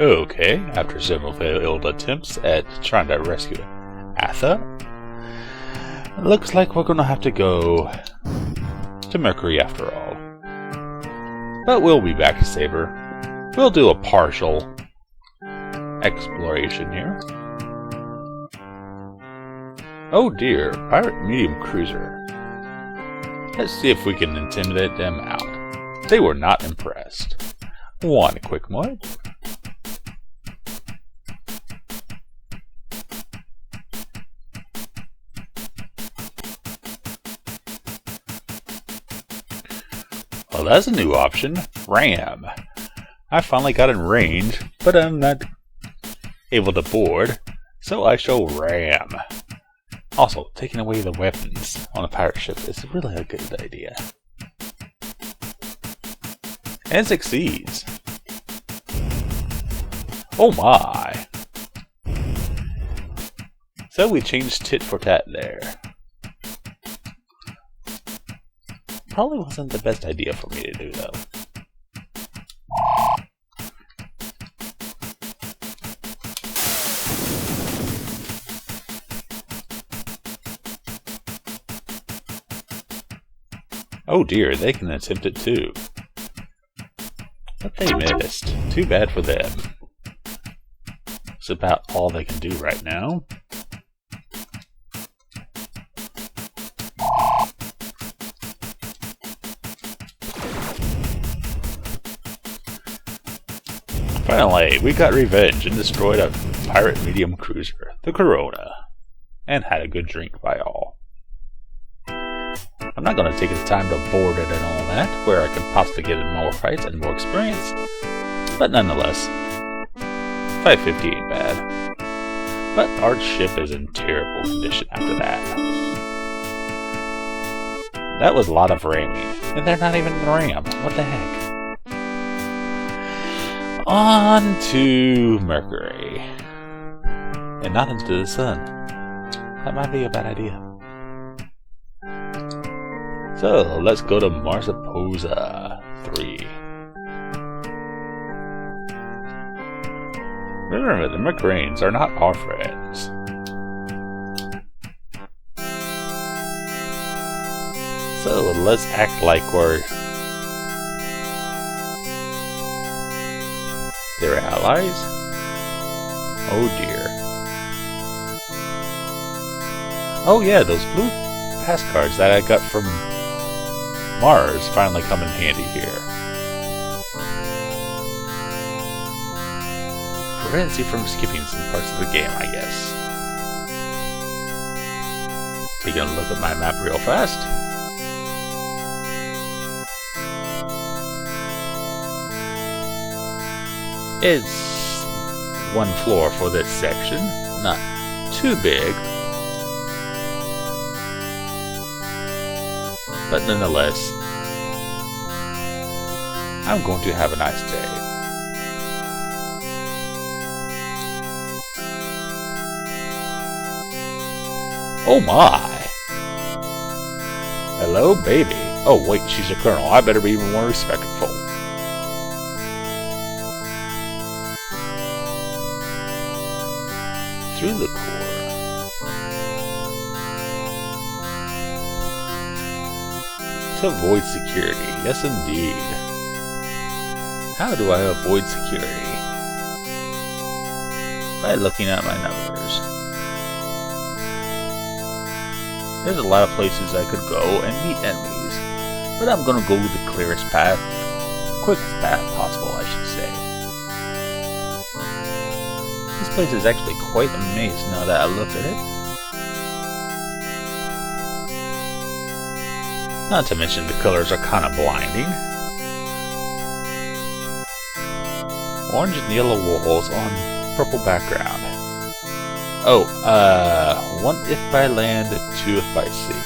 Okay, after several failed attempts at trying to rescue Atha, it looks like we're gonna have to go to Mercury after all. But we'll be back to save her. We'll do a partial exploration here. Oh dear, pirate medium cruiser. Let's see if we can intimidate them out. They were not impressed. One quick mud. Well, that's a new option. Ram. I finally got in range, but I'm not able to board, so I shall ram. Also, taking away the weapons on a pirate ship is really a good idea. And succeeds. Oh my! So we changed tit for tat there. Probably wasn't the best idea for me to do, though. Oh dear, they can attempt it too. But they missed. Too bad for them. It's about all they can do right now. Finally, we got revenge and destroyed a pirate medium cruiser, the Corona, and had a good drink by all. I'm not going to take the time to board it and all that, where I can possibly get in more fights and more experience, but nonetheless, 550 ain't bad. But our ship is in terrible condition after that. That was a lot of ramming, and they're not even in the ram. What the heck? On to Mercury. And not into the sun. That might be a bad idea. So, let's go to Marsaposa 3. Remember, the Mercurians are not our friends. So, let's act like we're their allies? Oh dear. Oh yeah, those blue pass cards that I got from Mars finally come in handy here. Prevents you from skipping some parts of the game, I guess. Taking a look at my map real fast. It's one floor for this section, not too big, but nonetheless, I'm going to have a nice day. Oh my! Hello, baby. Oh wait, she's a colonel. I better be even more respectful. Through the core. To avoid security. Yes, indeed. How do I avoid security? By looking at my numbers. There's a lot of places I could go and meet enemies, but I'm gonna go the clearest path, quickest path possible, I should say. This place is actually quite amazing now that I look at it. Not to mention the colors are kind of blinding. Orange and yellow walls on purple background. Oh, 1 if by land, 2 if by sea.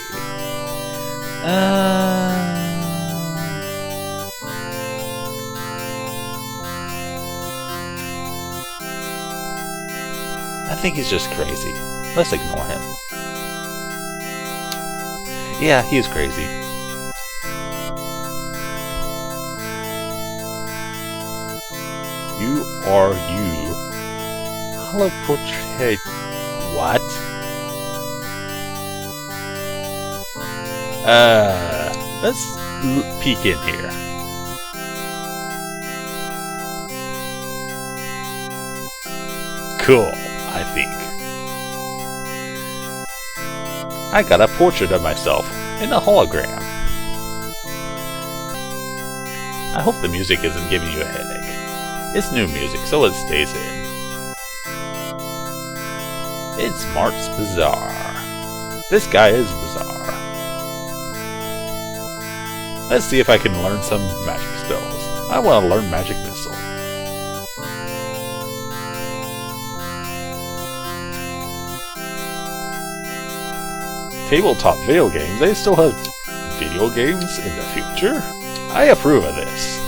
I think he's just crazy. Let's ignore him. Yeah, he is crazy. You are you. Hollow portrait. What? Let's peek in here. Cool, I think. I got a portrait of myself in a hologram. I hope the music isn't giving you a headache. It's new music, so it stays in. It's Mart's Bazaar. This guy is bizarre. Let's see if I can learn some magic spells. I want to learn Magic Missile. Tabletop video games? They still have video games in the future? I approve of this.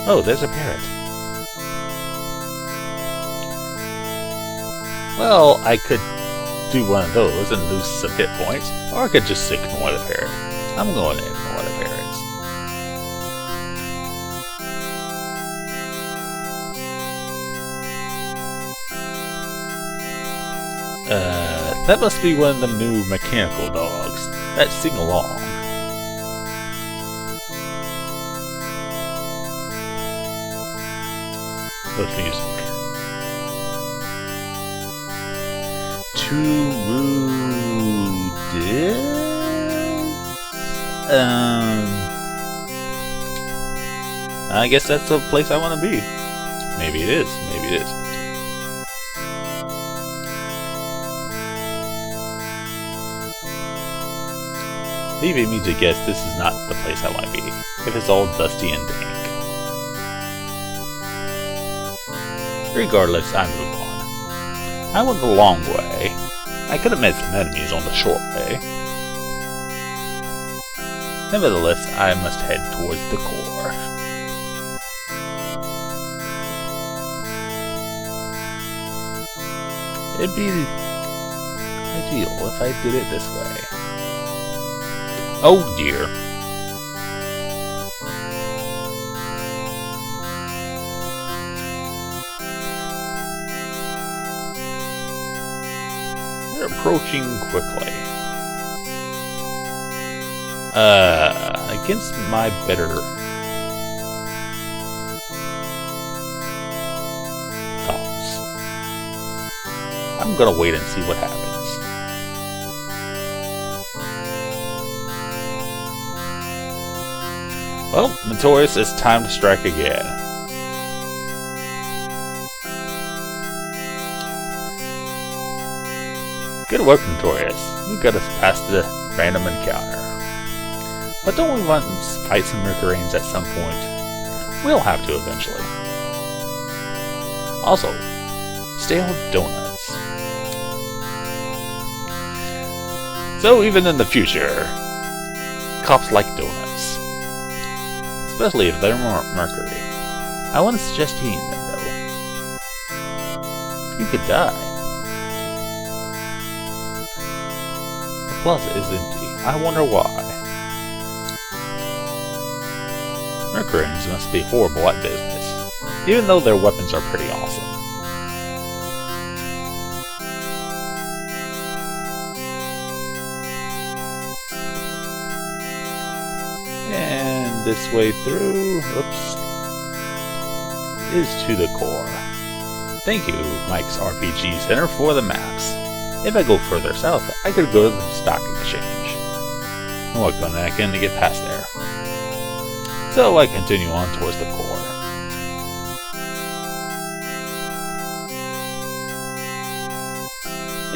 Oh, there's a parrot. Well, I could do one of those and lose some hit points, or I could just ignore the parrot. I'm going to ignore the parrots. That must be one of the new mechanical dogs that sing along. With music. I guess that's the place I want to be. Maybe it is. Maybe it is. Leaving me to guess this is not the place I want to be, if it's all dusty and dank. Regardless, I move on. I went the long way. I could have met some enemies on the short way. Nevertheless, I must head towards the core. It'd be ideal if I did it this way. Oh dear. They're approaching quickly. Against my better thoughts. I'm gonna wait and see what happens. Well, Notorious, it's time to strike again. Good work, Notorious. You got us past the random encounter. But don't we want to fight some Mercuryans at some point? We'll have to eventually. Also, stale donuts. So even in the future, cops like donuts. Especially if they're Mercury. I wouldn't suggest eating them, though. You could die. The plaza is empty. I wonder why. Mercuryans must be horrible at business, even though their weapons are pretty awesome. This way through, oops, is to the core. Thank you, Mike's RPG Center, for the maps. If I go further south, I could go to the stock exchange. I'm not going back in to get past there. So I continue on towards the core.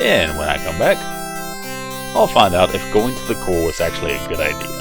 And when I come back, I'll find out if going to the core was actually a good idea.